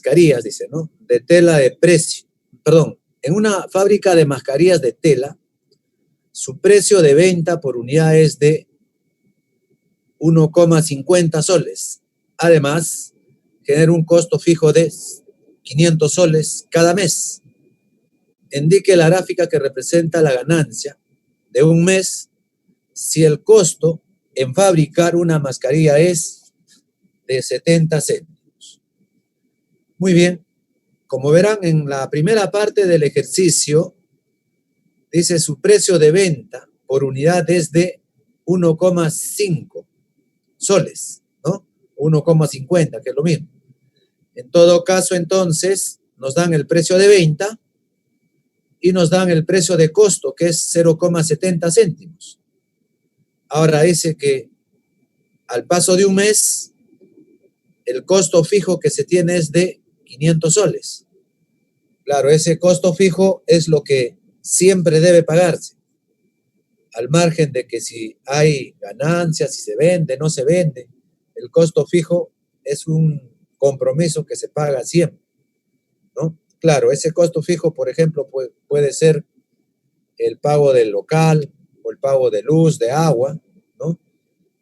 mascarillas, dice, ¿no? De tela de precio, perdón, en una fábrica de mascarillas de tela, su precio de venta por unidad es de 1,50 soles. Además, genera un costo fijo de 500 soles cada mes. Indique la gráfica que representa la ganancia de un mes si el costo en fabricar una mascarilla es de 70 céntimos. Muy bien, como verán en la primera parte del ejercicio, dice su precio de venta por unidad es de 1,5 soles, ¿no? 1,50, que es lo mismo. En todo caso, entonces, nos dan el precio de venta y nos dan el precio de costo, que es 0,70 céntimos. Ahora dice que al paso de un mes, el costo fijo que se tiene es de 500 soles. Claro, ese costo fijo es lo que siempre debe pagarse, al margen de que si hay ganancias, si se vende, no se vende. El costo fijo es un compromiso que se paga siempre, ¿no? Claro, ese costo fijo, por ejemplo, puede ser el pago del local o el pago de luz, de agua, ¿no?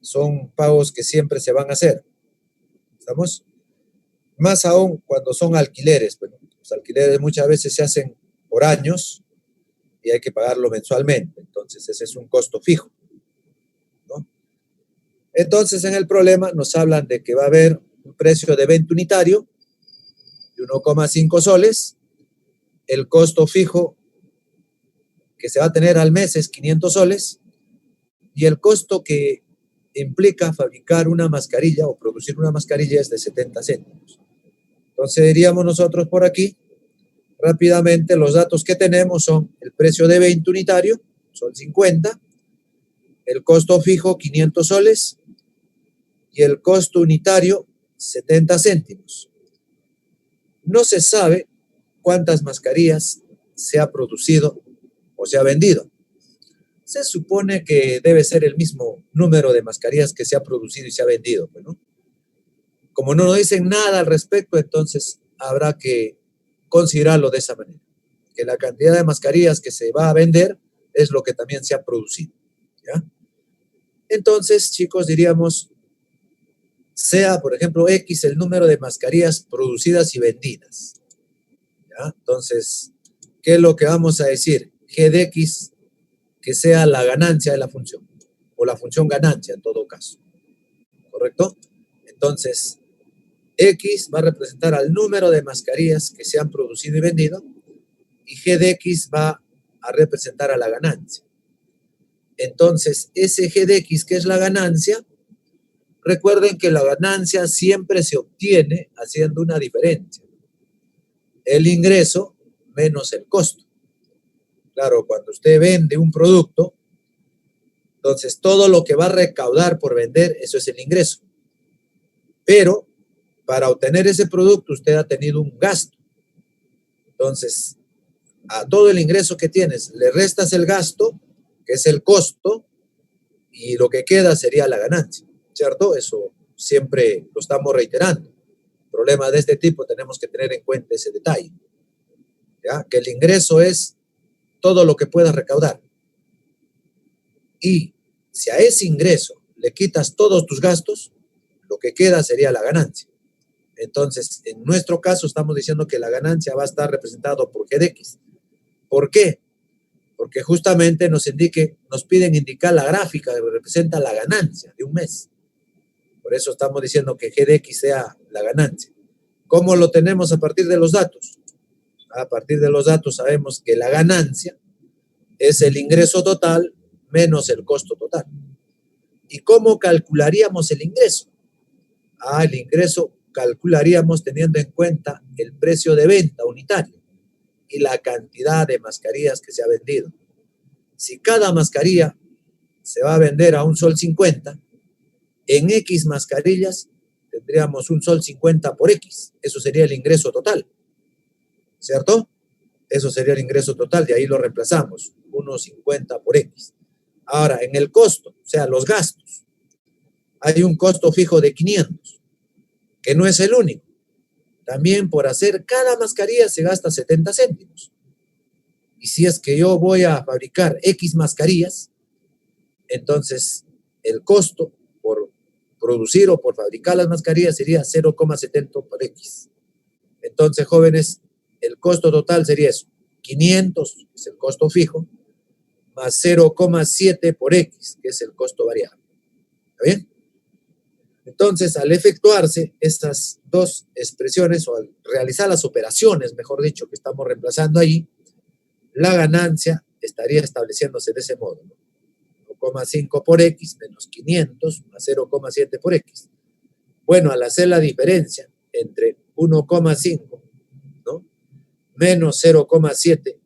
Son pagos que siempre se van a hacer. ¿Estamos? Más aún cuando son alquileres. Bueno, los alquileres muchas veces se hacen por años y hay que pagarlo mensualmente. Entonces, ese es un costo fijo, ¿no? Entonces, en el problema nos hablan de que va a haber un precio de venta unitario de 1,5 soles. El costo fijo que se va a tener al mes es 500 soles y el costo que implica fabricar una mascarilla o producir una mascarilla es de 70 céntimos. Entonces diríamos nosotros por aquí, rápidamente los datos que tenemos son el precio de venta unitario, son 50, el costo fijo 500 soles y el costo unitario 70 céntimos. No se sabe cuántas mascarillas se ha producido o se ha vendido. Se supone que debe ser el mismo número de mascarillas que se ha producido y se ha vendido, ¿no? Como no nos dicen nada al respecto, entonces habrá que considerarlo de esa manera, que la cantidad de mascarillas que se va a vender es lo que también se ha producido, ¿ya? Entonces, chicos, diríamos, sea, por ejemplo, X el número de mascarillas producidas y vendidas, ¿ya? Entonces, ¿qué es lo que vamos a decir? G de X, que sea la ganancia de la función, o la función ganancia en todo caso, ¿correcto? Entonces, X va a representar al número de mascarillas que se han producido y vendido, y G de X va a representar a la ganancia. Entonces, ese G de X, que es la ganancia, recuerden que la ganancia siempre se obtiene haciendo una diferencia. El ingreso menos el costo. Claro, cuando usted vende un producto, entonces todo lo que va a recaudar por vender, eso es el ingreso. Pero para obtener ese producto usted ha tenido un gasto. Entonces, a todo el ingreso que tienes le restas el gasto, que es el costo, y lo que queda sería la ganancia, ¿cierto? Eso siempre lo estamos reiterando. Problemas de este tipo tenemos que tener en cuenta ese detalle, ¿ya? Que el ingreso es todo lo que puedas recaudar. Y si a ese ingreso le quitas todos tus gastos, lo que queda sería la ganancia. Entonces, en nuestro caso estamos diciendo que la ganancia va a estar representada por G de X. ¿Por qué? Porque justamente nos piden indicar la gráfica que representa la ganancia de un mes. Por eso estamos diciendo que G de X sea la ganancia. ¿Cómo lo tenemos a partir de los datos? A partir de los datos sabemos que la ganancia es el ingreso total menos el costo total. ¿Y cómo calcularíamos el ingreso? El ingreso calcularíamos teniendo en cuenta el precio de venta unitario y la cantidad de mascarillas que se ha vendido. Si cada mascarilla se va a vender a $1.50, en X mascarillas tendríamos $1.50 por X. Eso sería el ingreso total, ¿cierto? Eso sería el ingreso total, de ahí lo reemplazamos, 1.50 por X. Ahora, en el costo, o sea, los gastos, hay un costo fijo de 500, que no es el único. También por hacer cada mascarilla se gasta 70 céntimos. Y si es que yo voy a fabricar X mascarillas, entonces el costo por producir o por fabricar las mascarillas sería 0,70 por X. Entonces, jóvenes, el costo total sería eso, 500, que es el costo fijo, más 0,7 por X, que es el costo variable. ¿Está bien? Entonces, al efectuarse estas dos expresiones, o al realizar las operaciones, mejor dicho, que estamos reemplazando ahí, la ganancia estaría estableciéndose de ese modo, ¿no? 1,5 por X menos 500 más 0,7 por X. Bueno, al hacer la diferencia entre 1,5, ¿no?, menos 0,7,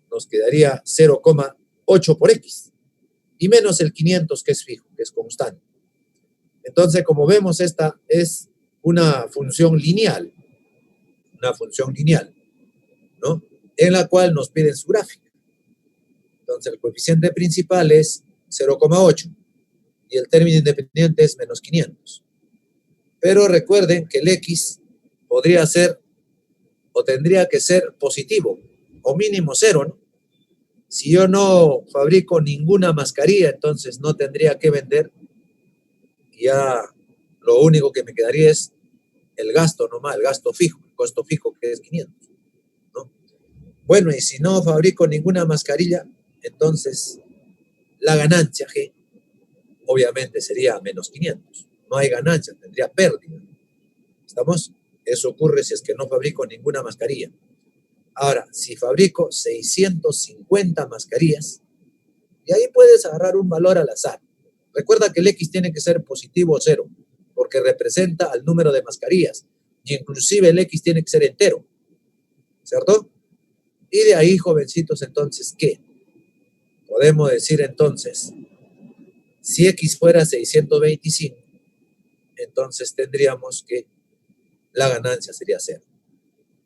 nos quedaría 0,8 por X. Y menos el 500, que es fijo, que es constante. Entonces, como vemos, esta es una función lineal, ¿no?, en la cual nos piden su gráfica. Entonces, el coeficiente principal es 0,8 y el término independiente es menos 500. Pero recuerden que el X podría ser o tendría que ser positivo o mínimo 0, ¿no? Si yo no fabrico ninguna mascarilla, entonces no tendría que vender. Ya lo único que me quedaría es el gasto nomás, el gasto fijo, el costo fijo, que es 500, ¿no? Bueno, y si no fabrico ninguna mascarilla, entonces la ganancia G obviamente sería menos 500. No hay ganancia, tendría pérdida. ¿Estamos? Eso ocurre si es que no fabrico ninguna mascarilla. Ahora, si fabrico 650 mascarillas, y ahí puedes agarrar un valor al azar. Recuerda que el X tiene que ser positivo o 0, porque representa al número de mascarillas, y inclusive el X tiene que ser entero, ¿cierto? Y de ahí, jovencitos, entonces, ¿qué? Podemos decir entonces, si X fuera 625, entonces tendríamos que la ganancia sería 0.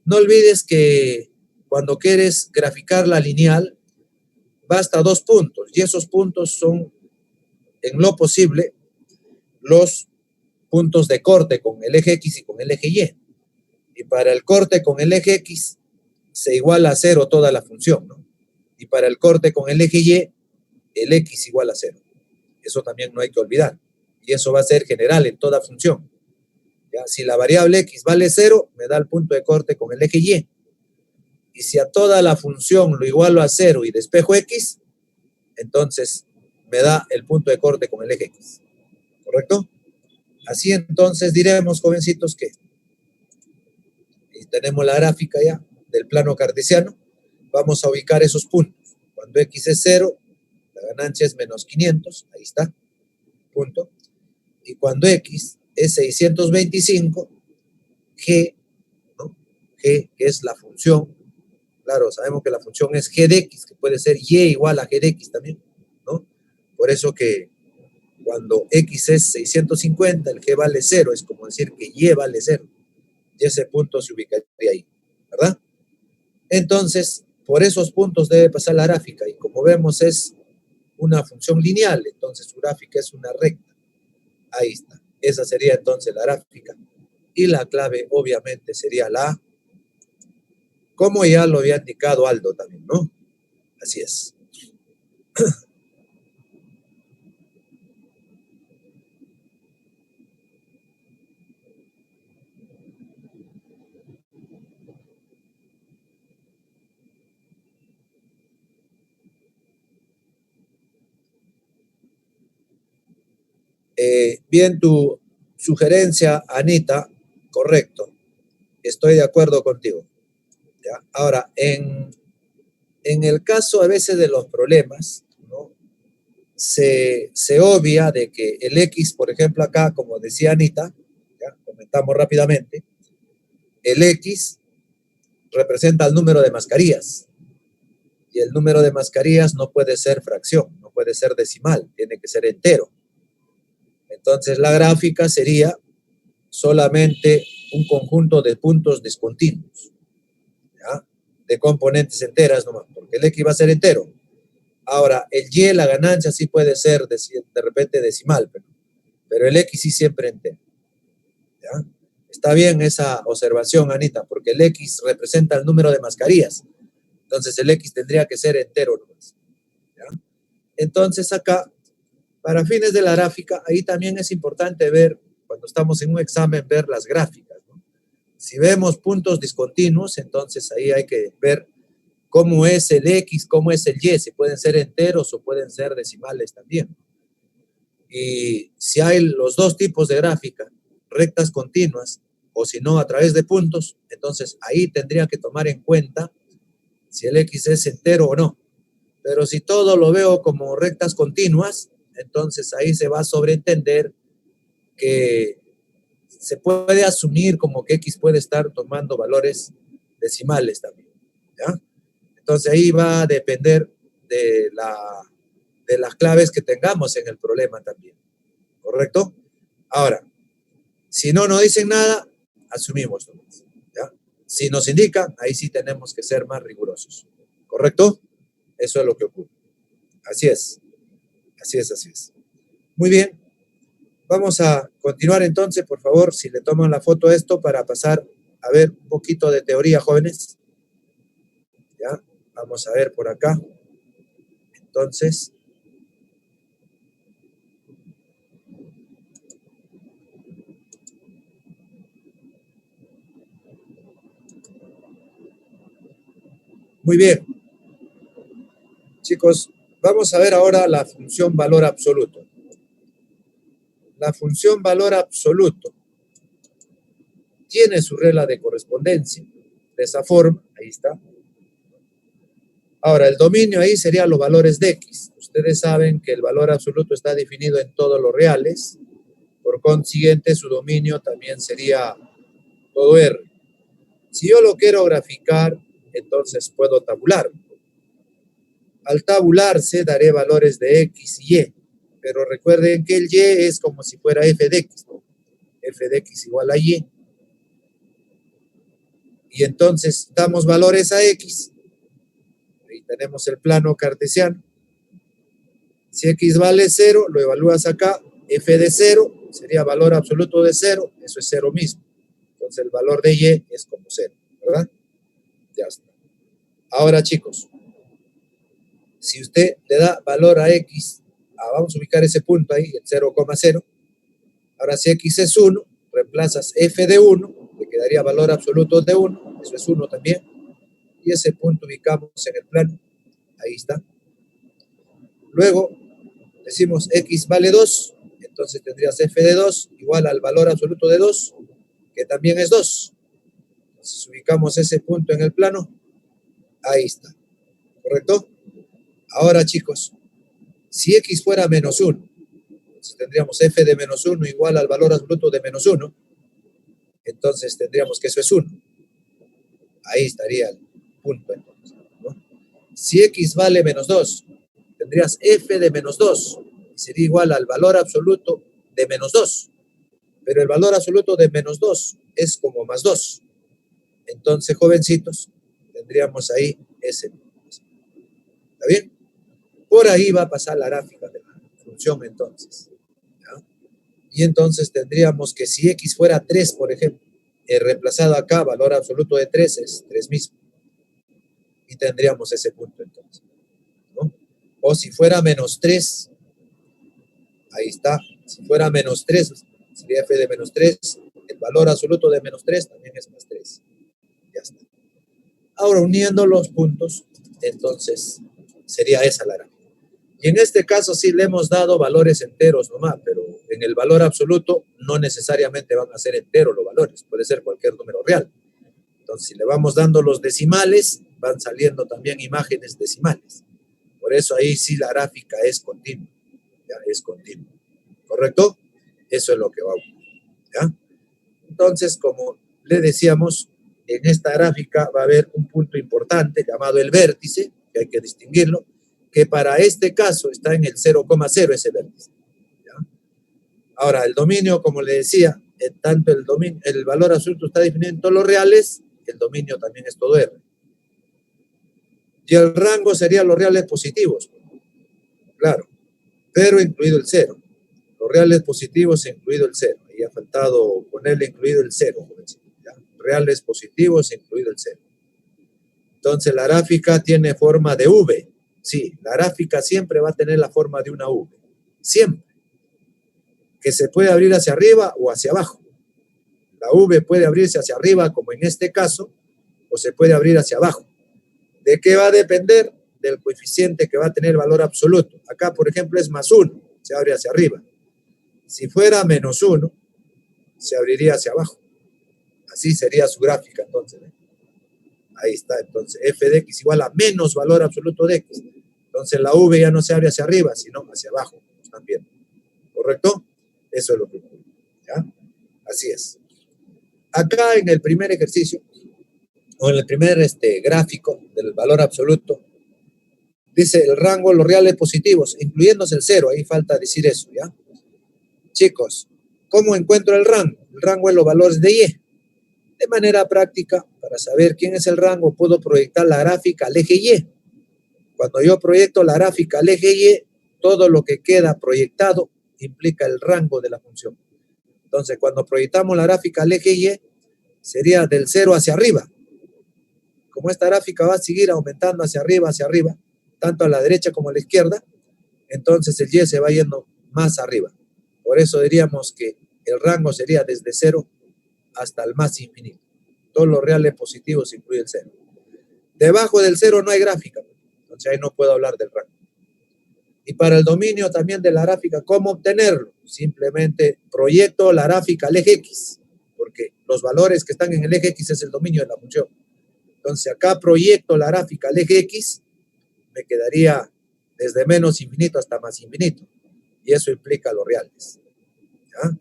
No olvides que cuando quieres graficar la lineal, basta 2 puntos, y esos puntos son, en lo posible, los puntos de corte con el eje X y con el eje Y. Y para el corte con el eje X se iguala a 0 toda la función, ¿no? Y para el corte con el eje Y, el X igual a 0. Eso también no hay que olvidar. Y eso va a ser general en toda función. ¿Ya? Si la variable X vale 0, me da el punto de corte con el eje Y. Y si a toda la función lo igualo a 0 y despejo X, entonces me da el punto de corte con el eje X. ¿Correcto? Así entonces diremos, jovencitos, que y tenemos la gráfica ya del plano cartesiano. Vamos a ubicar esos puntos. Cuando X es 0, la ganancia es menos 500. Ahí está. Punto. Y cuando X es 625, G, ¿no?, G, que es la función. Claro, sabemos que la función es G de X, que puede ser Y igual a G de X también, ¿no? Por eso que cuando X es 650, el G vale 0, es como decir que Y vale 0. Y ese punto se ubicaría ahí, ¿verdad? Entonces, por esos puntos debe pasar la gráfica, y como vemos es una función lineal, entonces su gráfica es una recta. Ahí está. Esa sería entonces la gráfica. Y la clave obviamente sería la A, como ya lo había indicado Aldo también, ¿no? Así es. Bien, tu sugerencia, Anita, correcto. Estoy de acuerdo contigo. ¿Ya? Ahora, en el caso a veces de los problemas, ¿no?, se obvia de que el X, por ejemplo, acá, como decía Anita, ¿ya?, comentamos rápidamente, el X representa el número de mascarillas, y el número de mascarillas no puede ser fracción, no puede ser decimal, tiene que ser entero. Entonces la gráfica sería solamente un conjunto de puntos discontinuos, ¿ya?, de componentes enteras nomás, porque el X va a ser entero. Ahora, el Y, la ganancia sí puede ser de repente decimal, pero el X sí siempre entero, ¿ya? Está bien esa observación, Anita, porque el X representa el número de mascarillas. Entonces el X tendría que ser entero nomás. ¿Ya? Entonces acá, para fines de la gráfica, ahí también es importante ver, cuando estamos en un examen, ver las gráficas, ¿no? Si vemos puntos discontinuos, entonces ahí hay que ver cómo es el X, cómo es el Y, si pueden ser enteros o pueden ser decimales también. Y si hay los dos tipos de gráfica, rectas continuas, o si no, a través de puntos, entonces ahí tendría que tomar en cuenta si el X es entero o no. Pero si todo lo veo como rectas continuas, entonces ahí se va a sobreentender que se puede asumir como que X puede estar tomando valores decimales también, ¿ya? Entonces ahí va a depender de las claves que tengamos en el problema también, ¿correcto? Ahora, si no nos dicen nada, asumimos nomás, ¿ya? Si nos indican, ahí sí tenemos que ser más rigurosos, ¿correcto? Eso es lo que ocurre. Así es, así es, así es. Muy bien, vamos a continuar entonces, por favor, si le toman la foto a esto para pasar a ver un poquito de teoría, jóvenes. Ya, vamos a ver por acá. Entonces, muy bien. Chicos, vamos a ver ahora la función valor absoluto. La función valor absoluto tiene su regla de correspondencia. De esa forma, ahí está. Ahora, el dominio ahí sería los valores de X. Ustedes saben que el valor absoluto está definido en todos los reales. Por consiguiente, su dominio también sería todo R. Si yo lo quiero graficar, entonces puedo tabular. Al tabularse, daré valores de X y Y. Pero recuerden que el Y es como si fuera f de X. F de X igual a Y. Y entonces damos valores a X. Ahí tenemos el plano cartesiano. Si X vale 0, lo evalúas acá. F de 0 sería valor absoluto de 0. Eso es 0 mismo. Entonces el valor de Y es como 0, ¿verdad? Ya está. Ahora, chicos, si usted le da valor a X, vamos a ubicar ese punto ahí, el 0,0. Ahora, si X es 1, reemplazas F de 1, le quedaría valor absoluto de 1, eso es 1 también. Y ese punto ubicamos en el plano, ahí está. Luego, decimos X vale 2, entonces tendrías F de 2 igual al valor absoluto de 2, que también es 2. Entonces ubicamos ese punto en el plano, ahí está, ¿correcto? Ahora, chicos, si X fuera menos 1, entonces tendríamos F de menos 1 igual al valor absoluto de menos 1, entonces tendríamos que eso es 1. Ahí estaría el punto entonces, ¿no? Si X vale menos 2, tendrías F de menos 2, y sería igual al valor absoluto de menos 2. Pero el valor absoluto de menos 2 es como más 2. Entonces, jovencitos, tendríamos ahí ese. ¿Está bien? Por ahí va a pasar la gráfica de la función entonces, ¿ya? Y entonces tendríamos que si X fuera 3, por ejemplo, reemplazado acá, valor absoluto de 3 es 3 mismo. Y tendríamos ese punto entonces, ¿no? O si fuera menos 3, ahí está. Si fuera menos 3, sería F de menos 3. El valor absoluto de menos 3 también es más 3. Ya está. Ahora, uniendo los puntos, entonces sería esa la gráfica. Y en este caso sí le hemos dado valores enteros nomás, pero en el valor absoluto no necesariamente van a ser enteros los valores, puede ser cualquier número real. Entonces, si le vamos dando los decimales, van saliendo también imágenes decimales. Por eso ahí sí la gráfica es continua, ya es continua. ¿Correcto? Eso es lo que va a ocurrir, ¿ya? Entonces, como le decíamos, en esta gráfica va a haber un punto importante llamado el vértice, que hay que distinguirlo, que para este caso está en el 0,0 ese vértice, ¿ya? Ahora, el dominio, como le decía, tanto el valor absoluto está definido en todos los reales, el dominio también es todo R. Y el rango serían los reales positivos, claro, pero incluido el 0. Los reales positivos incluido el 0. Ahí y ha faltado ponerle incluido el cero, ¿ya? Reales positivos incluido el cero. Entonces la gráfica tiene forma de V. Sí, la gráfica siempre va a tener la forma de una V. Siempre. Que se puede abrir hacia arriba o hacia abajo. La V puede abrirse hacia arriba, como en este caso, o se puede abrir hacia abajo. ¿De qué va a depender? Del coeficiente que va a tener valor absoluto. Acá, por ejemplo, es +1, se abre hacia arriba. Si fuera -1, se abriría hacia abajo. Así sería su gráfica, entonces. Ahí está, entonces, f de x igual a menos valor absoluto de x. Entonces, la v ya no se abre hacia arriba, sino hacia abajo, también. ¿Correcto? Eso es lo que ocurre. ¿Ya? Así es. Acá en el primer ejercicio, o en el primer gráfico del valor absoluto, dice el rango de los reales positivos, incluyéndose el cero, ahí falta decir eso, ¿ya? Chicos, ¿cómo encuentro el rango? El rango es los valores de y. De manera práctica, para saber quién es el rango, puedo proyectar la gráfica al eje y. Cuando yo proyecto la gráfica al eje y, todo lo que queda proyectado implica el rango de la función. Entonces, cuando proyectamos la gráfica al eje y, sería del 0 hacia arriba. Como esta gráfica va a seguir aumentando hacia arriba, tanto a la derecha como a la izquierda, entonces el y se va yendo más arriba. Por eso diríamos que el rango sería desde 0 hasta el más infinito. Todos los reales positivos incluye el 0. Debajo del 0 no hay gráfica, entonces ahí no puedo hablar del rango. Y para el dominio también de la gráfica, ¿cómo obtenerlo? Simplemente proyecto la gráfica al eje X, porque los valores que están en el eje X es el dominio de la función. Entonces acá proyecto la gráfica al eje X, me quedaría desde menos infinito hasta más infinito. Y eso implica los reales. ¿Ya?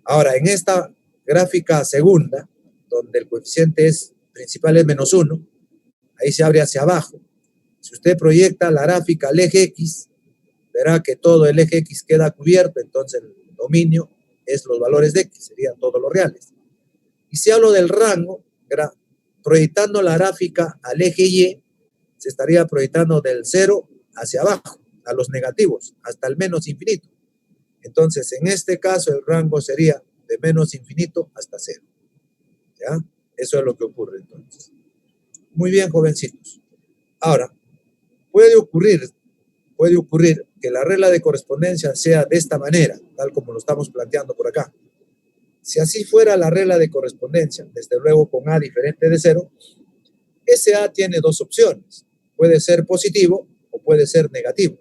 Ahora, en esta gráfica segunda, donde el coeficiente principal es -1, ahí se abre hacia abajo. Si usted proyecta la gráfica al eje X, verá que todo el eje X queda cubierto, entonces el dominio es los valores de X, serían todos los reales. Y si hablo del rango, proyectando la gráfica al eje Y, se estaría proyectando del 0 hacia abajo, a los negativos, hasta el menos infinito. Entonces, en este caso, el rango sería de menos infinito hasta 0. ¿Ya? Eso es lo que ocurre, entonces. Muy bien, jovencitos. Ahora, puede ocurrir que la regla de correspondencia sea de esta manera, tal como lo estamos planteando por acá. Si así fuera la regla de correspondencia, desde luego con A diferente de 0, ese A tiene dos opciones. Puede ser positivo o puede ser negativo.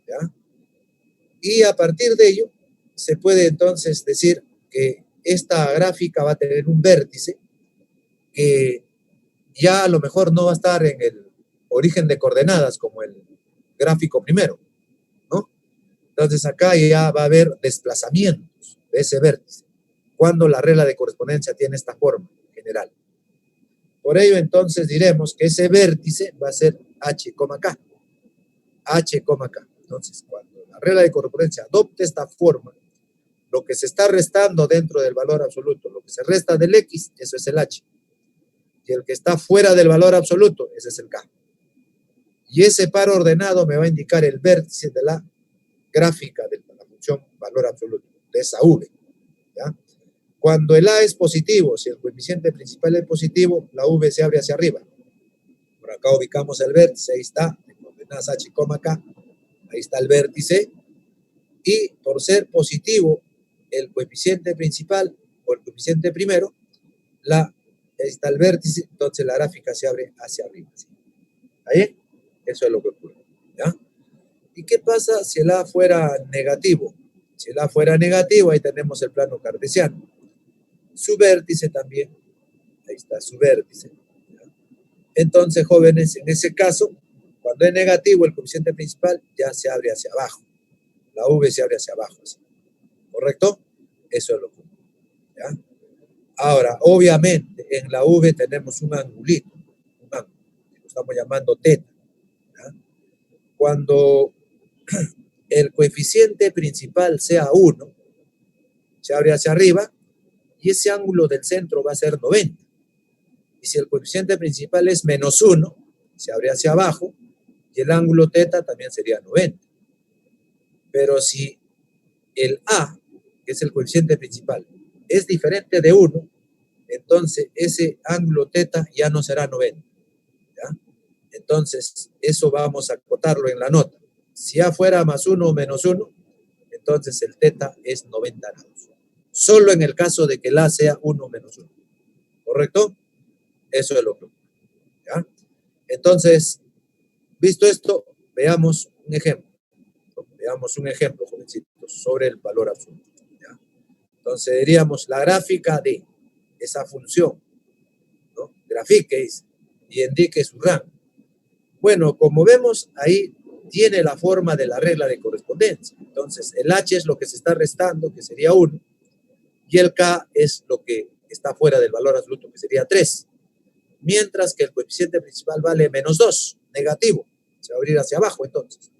¿Ya? Y a partir de ello, se puede entonces decir que esta gráfica va a tener un vértice que ya a lo mejor no va a estar en el origen de coordenadas como el gráfico primero, ¿no? Entonces acá ya va a haber desplazamientos de ese vértice, cuando la regla de correspondencia tiene esta forma general. Por ello entonces diremos que ese vértice va a ser h, k. H, k. Entonces cuando la regla de correspondencia adopte esta forma, lo que se está restando dentro del valor absoluto, lo que se resta del x, eso es el h. Y el que está fuera del valor absoluto, ese es el k. Y ese par ordenado me va a indicar el vértice de la gráfica de la función valor absoluto, de esa v. ¿Ya? Cuando el a es positivo, si el coeficiente principal es positivo, la v se abre hacia arriba. Por acá ubicamos el vértice, ahí está, en coordenadas h, k, ahí está el vértice. Y por ser positivo, el coeficiente principal o el coeficiente primero, ahí está el vértice, entonces la gráfica se abre hacia arriba. ¿Sí? ¿Ahí? Eso es lo que ocurre. ¿Ya? ¿Y qué pasa si el A fuera negativo? Si el A fuera negativo, ahí tenemos el plano cartesiano. Su vértice también, ahí está su vértice. ¿Ya? Entonces, jóvenes, en ese caso, cuando es negativo, el coeficiente principal ya se abre hacia abajo. La V se abre hacia abajo. ¿Sí? ¿Correcto? Eso es lo que ocurre. ¿Ya? Ahora, obviamente, en la V tenemos un angulito, un ángulo, que lo estamos llamando teta. ¿Ya? Cuando el coeficiente principal sea 1, se abre hacia arriba, y ese ángulo del centro va a ser 90. Y si el coeficiente principal es -1, se abre hacia abajo, y el ángulo teta también sería 90. Pero si el A que es el coeficiente principal, es diferente de 1, entonces ese ángulo teta ya no será 90. ¿Ya? Entonces, eso vamos a acotarlo en la nota. Si ya fuera más 1 o menos 1, entonces el teta es 90 grados. Solo en el caso de que el A sea 1 menos 1. ¿Correcto? Eso es lo que ocurre. ¿Ya? Entonces, visto esto, veamos un ejemplo. Veamos un ejemplo, jovencitos, sobre el valor absoluto. ¿Ya? Entonces, diríamos la gráfica de esa función, ¿no? Grafique y indique su rango. Bueno, como vemos, ahí tiene la forma de la regla de correspondencia. Entonces, el H es lo que se está restando, que sería 1, y el K es lo que está fuera del valor absoluto, que sería 3. Mientras que el coeficiente principal vale menos 2, negativo. Se va a abrir hacia abajo, entonces.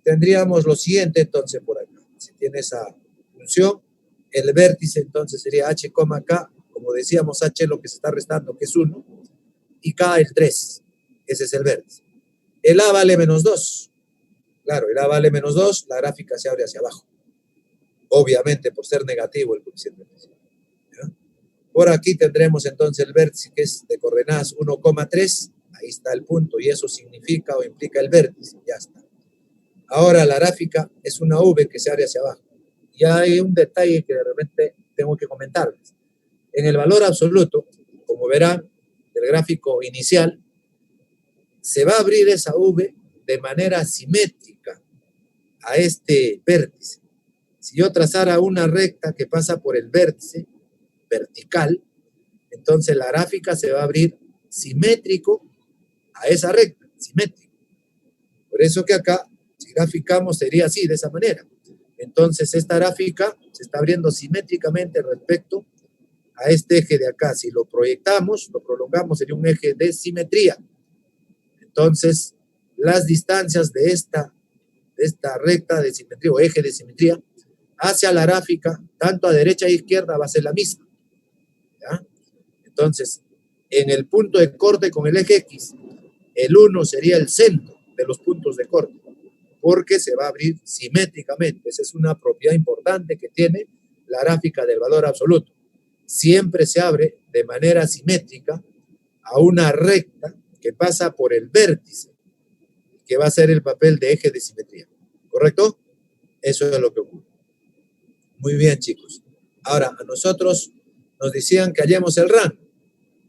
Tendríamos lo siguiente, entonces, por acá. Si tiene esa función, el vértice, entonces, sería H, K. Como decíamos, H es lo que se está restando, que es 1, y K el 3. Ese es el vértice. El A vale menos 2. Claro, el A vale menos 2, la gráfica se abre hacia abajo. Obviamente, por ser negativo el coeficiente principal. ¿Ya? Por aquí tendremos entonces el vértice, que es de coordenadas 1,3. Ahí está el punto, y eso significa o implica el vértice. Ya está. Ahora la gráfica es una V que se abre hacia abajo. Y hay un detalle que de repente tengo que comentarles. En el valor absoluto, como verán del gráfico inicial, se va a abrir esa V de manera simétrica a este vértice. Si yo trazara una recta que pasa por el vértice vertical, entonces la gráfica se va a abrir simétrico a esa recta, simétrico. Por eso que acá, si graficamos, sería así, de esa manera. Entonces esta gráfica se está abriendo simétricamente respecto a este eje de acá. Si lo proyectamos, lo prolongamos, sería un eje de simetría. Entonces, las distancias de esta recta de simetría o eje de simetría hacia la gráfica, tanto a derecha e izquierda, va a ser la misma. ¿Ya? Entonces, en el punto de corte con el eje X, el 1 sería el centro de los puntos de corte, porque se va a abrir simétricamente. Esa es una propiedad importante que tiene la gráfica del valor absoluto. Siempre se abre de manera simétrica a una recta que pasa por el vértice, que va a ser el papel de eje de simetría. ¿Correcto? Eso es lo que ocurre. Muy bien, chicos. Ahora, a nosotros nos decían que hallemos el rango.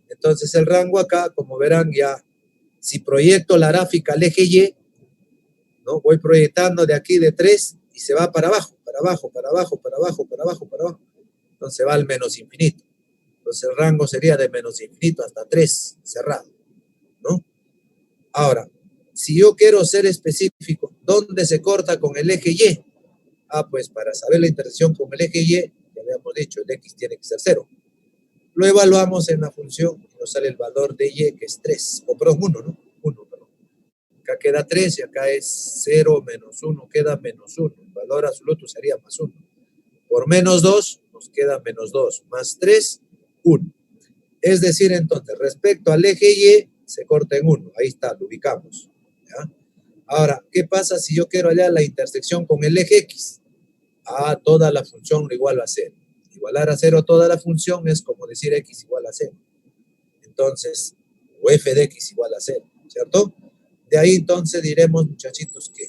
Entonces, el rango acá, como verán, ya, si proyecto la gráfica al eje Y, ¿no? Voy proyectando de aquí de 3 y se va para abajo, para abajo, para abajo, para abajo, para abajo, para abajo. Entonces va al menos infinito. Entonces el rango sería de menos infinito hasta 3, cerrado, ¿no? Ahora, si yo quiero ser específico, ¿dónde se corta con el eje Y? Pues para saber la intersección con el eje Y, ya habíamos dicho, el X tiene que ser 0. Lo evaluamos en la función y nos sale el valor de Y, que es 3, o perdón, 1, ¿no? 1, perdón. Acá queda 3 y acá es 0 menos 1, queda menos 1. El valor absoluto sería más 1. Por menos 2 nos queda menos 2, más 3, 1. Es decir, entonces, respecto al eje Y, se corta en 1. Ahí está, lo ubicamos. ¿Ya? Ahora, ¿qué pasa si yo quiero hallar la intersección con el eje X? Toda la función lo igual a 0. Igualar a 0 toda la función es como decir X igual a 0. Entonces, o f de X igual a 0, ¿cierto? De ahí entonces diremos, muchachitos, que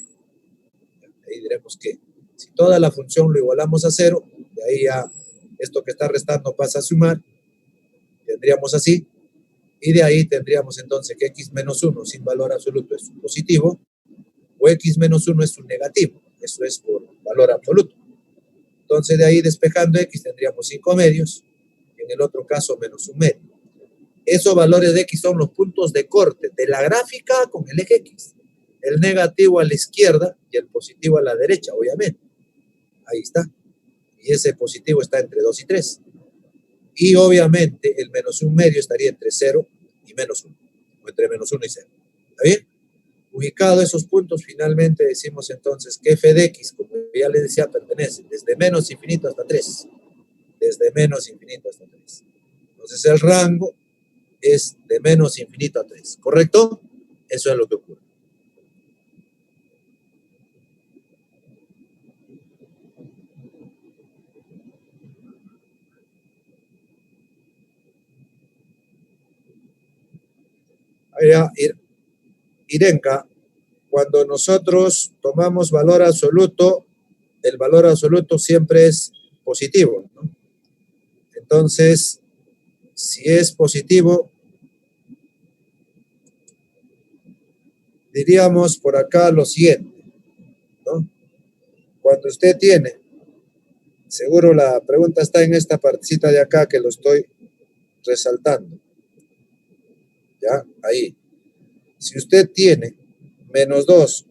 si toda la función lo igualamos a 0, de ahí ya esto que está restando pasa a sumar, tendríamos así, y de ahí tendríamos entonces que X menos 1 sin valor absoluto es un positivo, o X menos 1 es un negativo, eso es por valor absoluto. Entonces de ahí despejando X tendríamos 5 medios, y en el otro caso menos un medio. Esos valores de X son los puntos de corte de la gráfica con el eje X. El negativo a la izquierda y el positivo a la derecha, obviamente. Ahí está. Y ese positivo está entre 2 y 3. Y obviamente el menos un medio estaría entre 0 y menos 1. O entre menos 1 y 0. ¿Está bien? Ubicado esos puntos, finalmente decimos entonces que f de X, como ya les decía, pertenece desde menos infinito hasta 3. Desde menos infinito hasta 3. Entonces el rango es de menos infinito a 3, ¿correcto? Eso es lo que ocurre. Mira, Irenka, cuando nosotros tomamos valor absoluto, el valor absoluto siempre es positivo, ¿no? Entonces, si es positivo, diríamos por acá lo siguiente, ¿no? Cuando usted tiene, seguro la pregunta está en esta partecita de acá que lo estoy resaltando, ¿ya? Ahí. Si usted tiene menos 2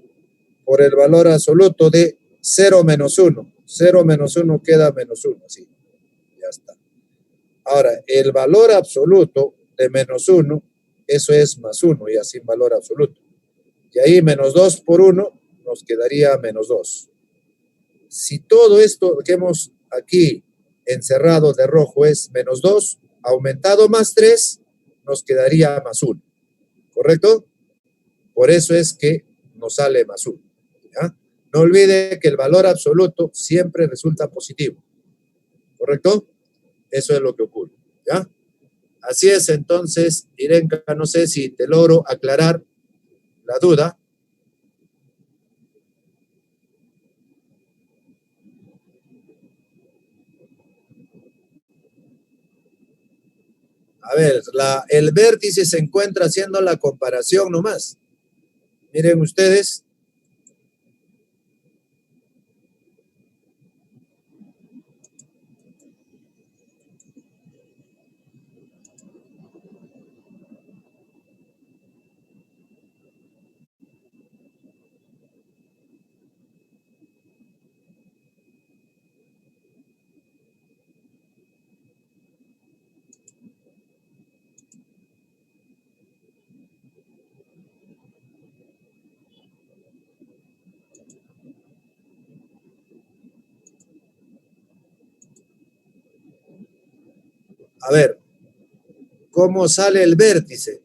por el valor absoluto de 0 menos 1, 0 menos 1 queda menos 1, sí, ya está. Ahora, el valor absoluto de menos 1, eso es más 1, ya sin valor absoluto. Y ahí menos 2 por 1 nos quedaría menos 2. Si todo esto que hemos aquí encerrado de rojo es menos 2, aumentado más 3, nos quedaría más 1. ¿Correcto? Por eso es que nos sale más 1. ¿Ya? No olvide que el valor absoluto siempre resulta positivo. ¿Correcto? Eso es lo que ocurre. ¿Ya? Así es, entonces, Irenka, no sé si te logro aclarar la duda. A ver, el vértice se encuentra haciendo la comparación nomás. Miren ustedes. A ver, ¿cómo sale el vértice?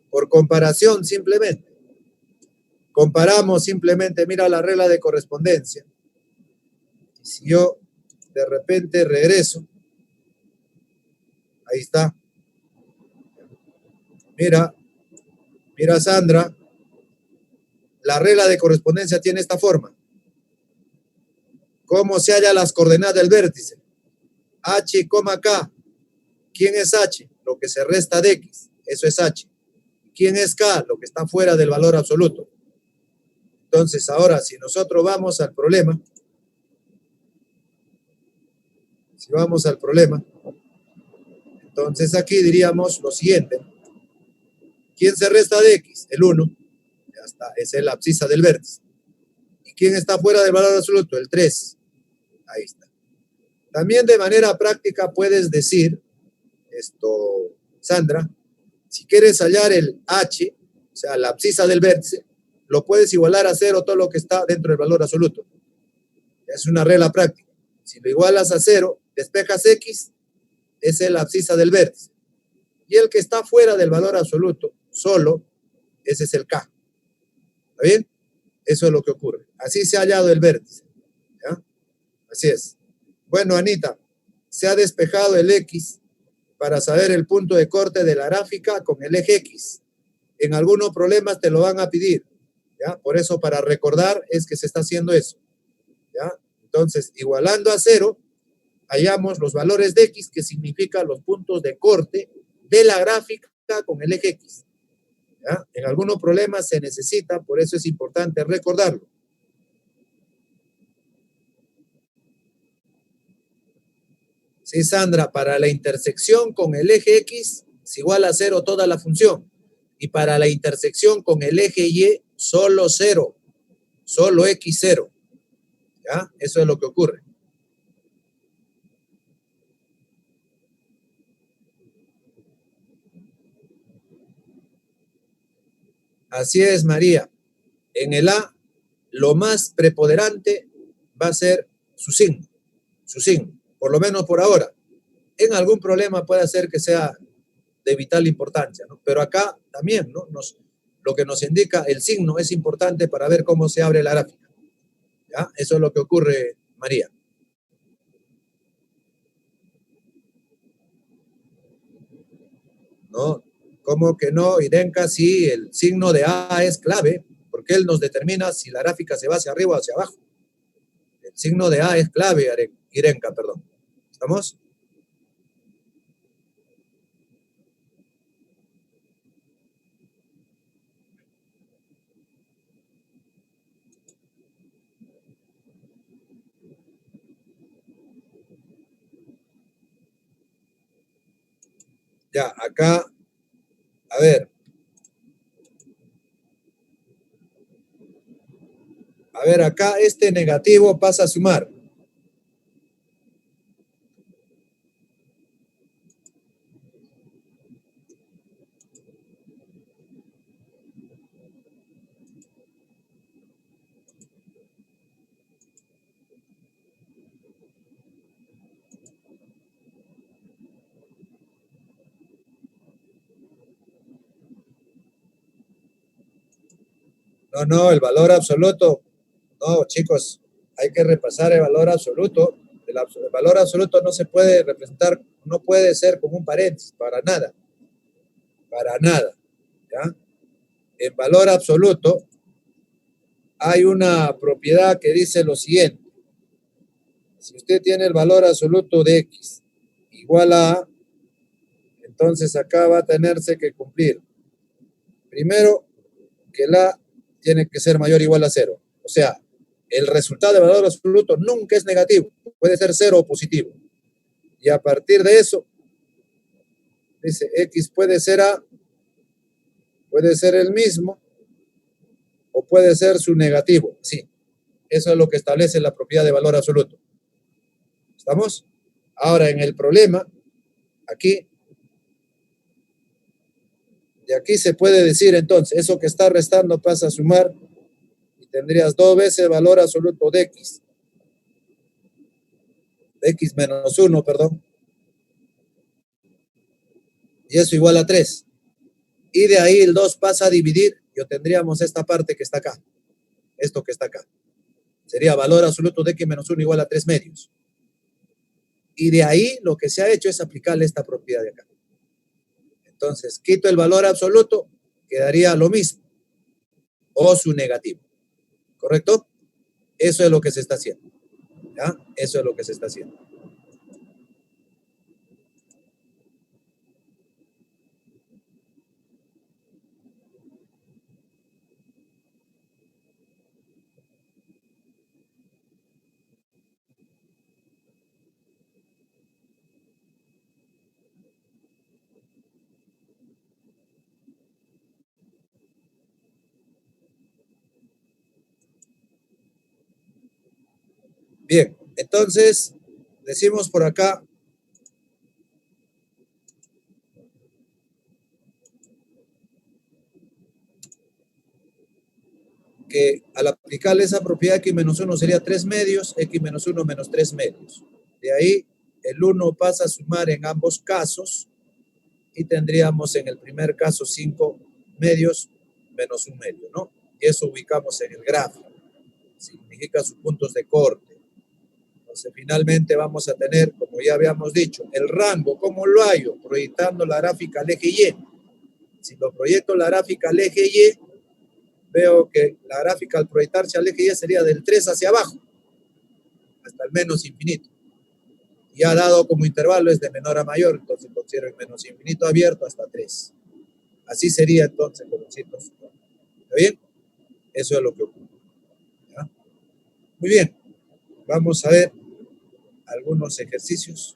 Por comparación, simplemente. Comparamos simplemente, mira la regla de correspondencia. Si yo de repente regreso, ahí está. Mira, mira Sandra, la regla de correspondencia tiene esta forma. ¿Cómo se hallan las coordenadas del vértice? H, K. ¿Quién es H? Lo que se resta de X. Eso es H. ¿Quién es K? Lo que está fuera del valor absoluto. Entonces, ahora, si nosotros vamos al problema, entonces aquí diríamos lo siguiente. ¿Quién se resta de X? El 1. Ya está, esa es la abscisa del vértice. ¿Y quién está fuera del valor absoluto? El 3. Ahí está. También de manera práctica puedes decir, Sandra, si quieres hallar el H, o sea, la abscisa del vértice, lo puedes igualar a 0 todo lo que está dentro del valor absoluto. Es una regla práctica. Si lo igualas a 0, despejas X, esa es la abscisa del vértice. Y el que está fuera del valor absoluto, solo, ese es el K. ¿Está bien? Eso es lo que ocurre. Así se ha hallado el vértice. ¿Ya? Así es. Bueno, Anita, se ha despejado el X para saber el punto de corte de la gráfica con el eje X. En algunos problemas te lo van a pedir. ¿Ya? Por eso, para recordar, es que se está haciendo eso. ¿Ya? Entonces, igualando a 0, hallamos los valores de X, que significan los puntos de corte de la gráfica con el eje X. ¿Ya? En algunos problemas se necesita, por eso es importante recordarlo. Sí, Sandra, para la intersección con el eje X es igual a 0 toda la función. Y para la intersección con el eje Y, solo 0, solo X 0. ¿Ya? Eso es lo que ocurre. Así es, María. En el A, lo más preponderante va a ser su signo, por lo menos por ahora. En algún problema puede ser que sea de vital importancia, ¿no? Pero acá también, ¿no? Lo que nos indica el signo es importante para ver cómo se abre la gráfica. ¿Ya? Eso es lo que ocurre, María. ¿No? ¿Cómo que no, Irenka? Sí, el signo de A es clave, porque él nos determina si la gráfica se va hacia arriba o hacia abajo. El signo de A es clave, Irenka, perdón. ¿Estamos? Ya, acá, a ver. A ver, acá este negativo pasa a sumar. No, no, el valor absoluto. No, chicos, hay que repasar el valor absoluto. El valor absoluto no se puede representar, no puede ser como un paréntesis, para nada. ¿Ya? En valor absoluto hay una propiedad que dice lo siguiente. Si usted tiene el valor absoluto de X igual a, entonces acá va a tenerse que cumplir. Primero, que el A tiene que ser mayor o igual a cero. O sea, el resultado de valor absoluto nunca es negativo, puede ser cero o positivo. Y a partir de eso, dice X puede ser A, puede ser el mismo o puede ser su negativo. Sí, eso es lo que establece la propiedad de valor absoluto. ¿Estamos? Ahora, en el problema, aquí, de aquí se puede decir entonces, eso que está restando pasa a sumar y tendrías 2 veces el valor absoluto de X menos 1, perdón, y eso igual a 3. Y de ahí el 2 pasa a dividir y obtendríamos esta parte que está acá, esto que está acá. Sería valor absoluto de X menos 1 igual a 3 medios. Y de ahí lo que se ha hecho es aplicarle esta propiedad de acá. Entonces, quito el valor absoluto, quedaría lo mismo, o su negativo. ¿Correcto? Eso es lo que se está haciendo. ¿Ya? Eso es lo que se está haciendo. Bien, entonces decimos por acá que al aplicarle esa propiedad x menos 1 sería 3 medios, x menos 1 menos 3 medios. De ahí el 1 pasa a sumar en ambos casos y tendríamos en el primer caso 5 medios menos 1 medio, ¿no? Y eso ubicamos en el gráfico. Significa sus puntos de corte. Entonces, finalmente vamos a tener, como ya habíamos dicho, el rango. ¿Cómo lo hallo? Proyectando la gráfica al eje Y. Si lo proyecto la gráfica al eje Y, veo que la gráfica al proyectarse al eje Y sería del 3 hacia abajo, hasta el menos infinito. Y ha dado como intervalo es de menor a mayor, entonces considero el menos infinito abierto hasta 3. Así sería entonces, jovencitos. ¿Está bien? Eso es lo que ocurre. ¿Ya? Muy bien. Vamos a ver algunos ejercicios.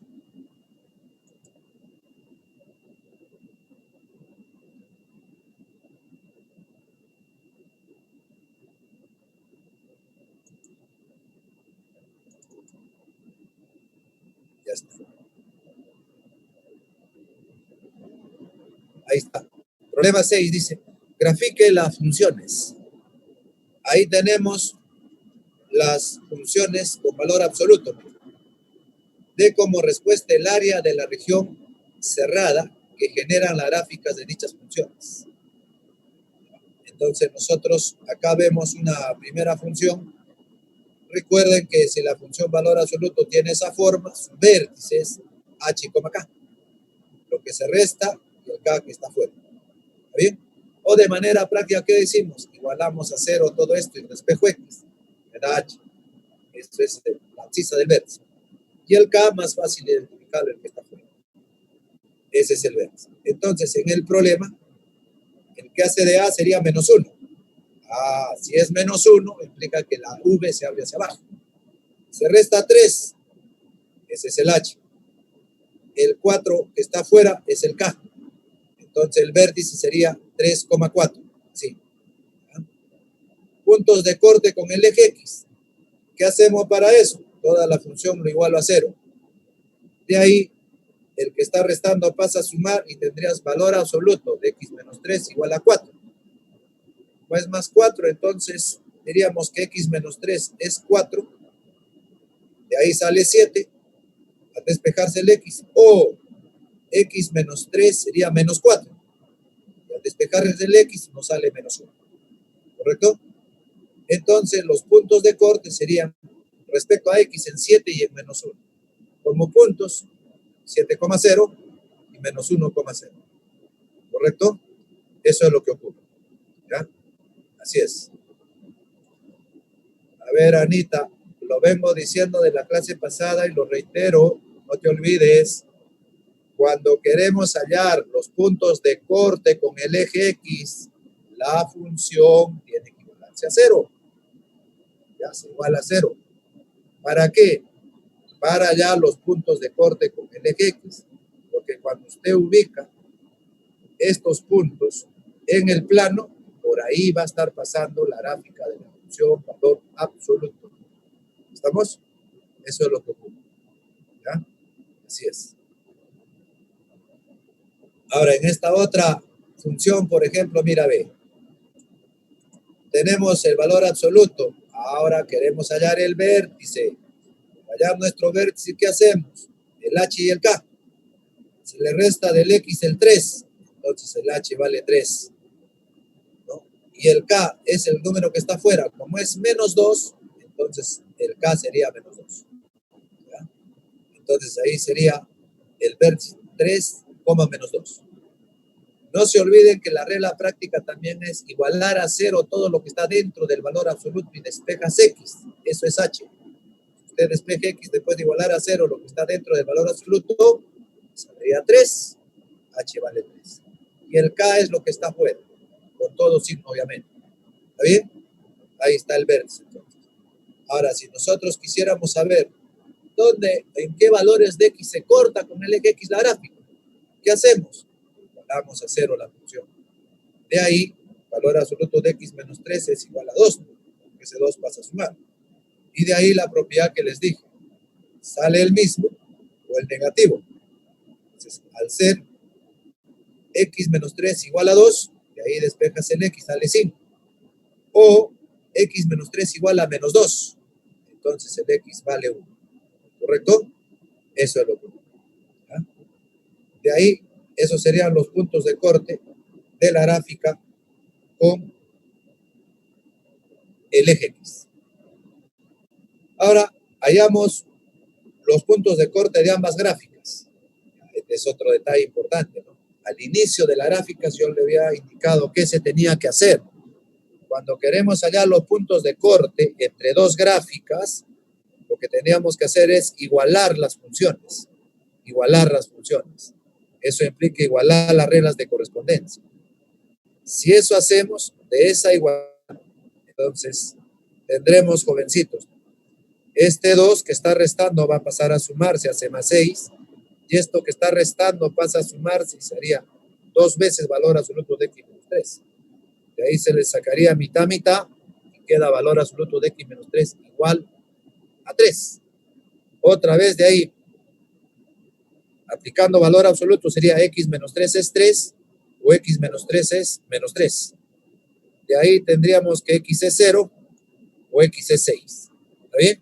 Ya está. Ahí está. Problema 6 dice, grafique las funciones. Ahí tenemos las funciones con valor absoluto. De como respuesta el área de la región cerrada que generan las gráficas de dichas funciones. Entonces nosotros acá vemos una primera función. Recuerden que si la función valor absoluto tiene esa forma, su vértice es h, k. Lo que se resta y el k que está fuera. ¿Está bien? O de manera práctica, ¿qué decimos? Igualamos a cero todo esto y despejo X, me da H. Esto es la abscisa del vértice. Y el K más fácil de identificar el que está fuera. Ese es el vértice. Entonces, en el problema, el que hace de A sería menos 1. Ah, si es menos 1, implica que la V se abre hacia abajo. Se resta 3, ese es el H. El 4 que está afuera es el K. Entonces el vértice sería 3,4. Sí. Puntos de corte con el eje X. ¿Qué hacemos para eso? Toda la función lo igualo a 0. De ahí, el que está restando pasa a sumar y tendrías valor absoluto de X menos 3 igual a 4. Como es más 4, entonces diríamos que X menos 3 es 4. De ahí sale 7. Al despejarse el X. O X menos 3 sería menos 4. Y al despejarse el X nos sale menos 1. ¿Correcto? Entonces los puntos de corte serían respecto a X en 7 y en menos 1. Como puntos, 7,0 y menos 1,0. ¿Correcto? Eso es lo que ocurre. ¿Ya? Así es. A ver, Anita, lo vengo diciendo de la clase pasada y lo reitero, no te olvides, cuando queremos hallar los puntos de corte con el eje X, la función tiene que igualarse a 0. Ya se iguala a 0. ¿Para qué? Para hallar los puntos de corte con el eje X. Porque cuando usted ubica estos puntos en el plano, por ahí va a estar pasando la gráfica de la función valor absoluto. ¿Estamos? Eso es lo que ocurre. ¿Ya? Así es. Ahora, en esta otra función, por ejemplo, mira, ve. Tenemos el valor absoluto. Ahora queremos hallar el vértice. Hallar nuestro vértice, ¿qué hacemos? El H y el K. Se le resta del X el 3. Entonces el H vale 3. ¿No? Y el K es el número que está afuera. Como es menos 2, entonces el K sería menos 2. ¿Ya? Entonces ahí sería el vértice 3, menos 2. No se olviden que la regla práctica también es igualar a 0 todo lo que está dentro del valor absoluto y despejas X. Eso es H. Usted despeje X después de igualar a 0 lo que está dentro del valor absoluto, saldría 3. H vale 3. Y el K es lo que está afuera, con todo signo, obviamente. ¿Está bien? Ahí está el vértice. Entonces. Ahora, si nosotros quisiéramos saber en qué valores de X se corta con el eje X la gráfica, ¿qué hacemos? Igualamos a 0 la función. De ahí, valor absoluto de X menos 3 es igual a 2, porque ese 2 pasa a sumar. Y de ahí la propiedad que les dije. Sale el mismo o el negativo. Entonces, al ser X menos 3 igual a 2, de ahí despejas el X, sale 5. O X menos 3 igual a menos 2. Entonces el X vale 1. ¿Correcto? Eso es lo que ocurre. ¿Ya? De ahí, esos serían los puntos de corte de la gráfica con el eje X. Ahora, hallamos los puntos de corte de ambas gráficas. Este es otro detalle importante, ¿no? Al inicio de la gráfica yo le había indicado qué se tenía que hacer. Cuando queremos hallar los puntos de corte entre dos gráficas, lo que teníamos que hacer es igualar las funciones. Igualar las funciones. Eso implica igualar las reglas de correspondencia. Si eso hacemos, de esa igualdad, entonces tendremos, jovencitos, este 2 que está restando va a pasar a sumarse a C más 6, y esto que está restando pasa a sumarse y sería 2 veces valor absoluto de X menos 3. De ahí se le sacaría mitad, mitad, y queda valor absoluto de X menos 3 igual a 3. Otra vez de ahí, aplicando valor absoluto sería X menos 3 es 3, o X menos 3 es menos 3. De ahí tendríamos que X es 0, o X es 6. ¿Está bien?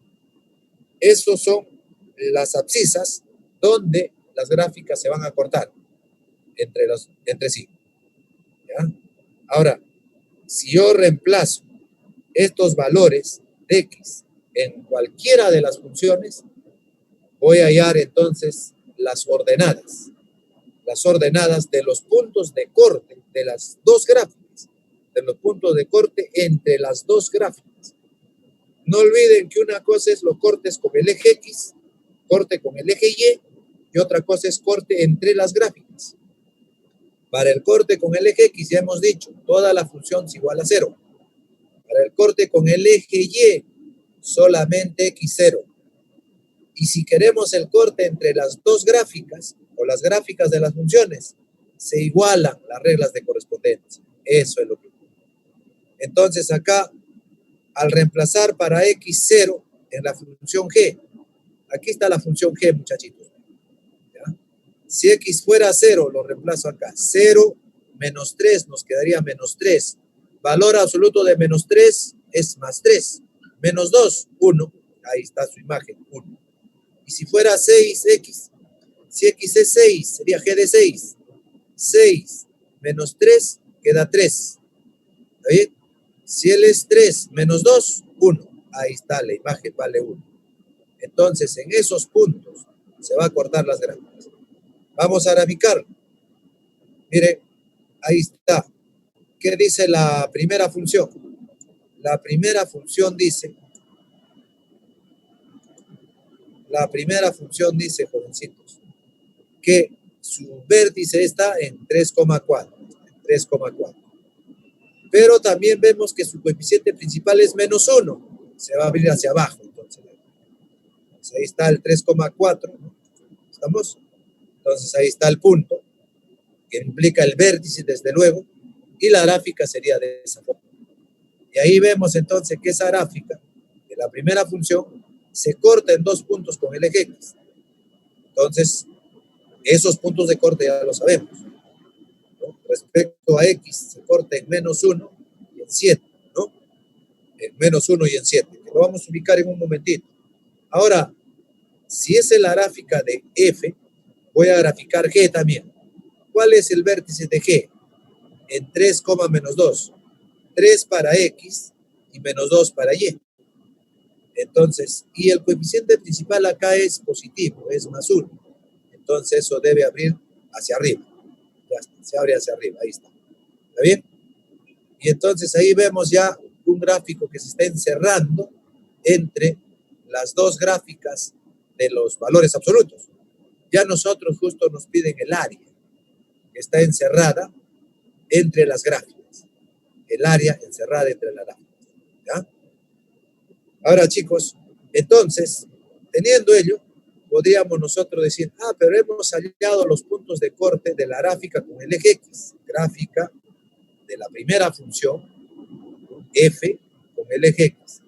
Esos son las abscisas donde las gráficas se van a cortar entre sí. ¿Ya? Ahora, si yo reemplazo estos valores de X en cualquiera de las funciones, voy a hallar entonces las ordenadas. las ordenadas de los puntos de corte de las dos gráficas, de los puntos de corte entre las dos gráficas. No olviden que una cosa es los cortes con el eje X, corte con el eje Y otra cosa es corte entre las gráficas. Para el corte con el eje X ya hemos dicho, toda la función es igual a 0. Para el corte con el eje Y, solamente X0. Y si queremos el corte entre las dos gráficas o las gráficas de las funciones, se igualan las reglas de correspondencia. Eso es lo que ocurre. Entonces acá, al reemplazar para X0 en la función G, aquí está la función G, muchachitos. ¿Ya? Si X fuera 0, lo reemplazo acá. 0 menos 3 nos quedaría menos 3. Valor absoluto de menos 3 es más 3. Menos 2, 1. Ahí está su imagen, 1. Y si fuera 6X, si X es 6, sería G de 6. 6 menos 3 queda 3. ¿Está bien? Si él es 3 menos 2, 1. Ahí está, la imagen vale 1. Entonces, en esos puntos se va a cortar las gráficas. Vamos a graficar. Miren, ahí está. ¿Qué dice la primera función? La primera función dice, jovencitos, que su vértice está en 3,4. Pero también vemos que su coeficiente principal es menos 1. Se va a abrir hacia abajo. Entonces ahí está el 3,4. ¿No? ¿Estamos? Entonces ahí está el punto, que implica el vértice, desde luego, y la gráfica sería de esa forma. Y ahí vemos entonces que esa gráfica de la primera función se corta en dos puntos con el eje X. Entonces, esos puntos de corte ya lo sabemos, ¿no? Respecto a X, se corta en menos 1 y en 7, ¿no? En menos 1 y en 7, que lo vamos a ubicar en un momentito. Ahora, si esa es la gráfica de F, voy a graficar G también. ¿Cuál es el vértice de G? En 3, menos 2. 3 para X y menos 2 para Y. Entonces, y el coeficiente principal acá es positivo, es más 1. Entonces, eso debe abrir hacia arriba. Ya está, se abre hacia arriba, ahí está. ¿Está bien? Y entonces ahí vemos ya un gráfico que se está encerrando entre las dos gráficas de los valores absolutos. Ya nosotros justo nos piden el área, que está encerrada entre las gráficas. El área encerrada entre las gráficas. ¿Ya? Ahora, chicos, entonces, teniendo ello, podríamos nosotros decir, pero hemos hallado los puntos de corte de la gráfica con el eje X. Gráfica de la primera función, F, con el eje X.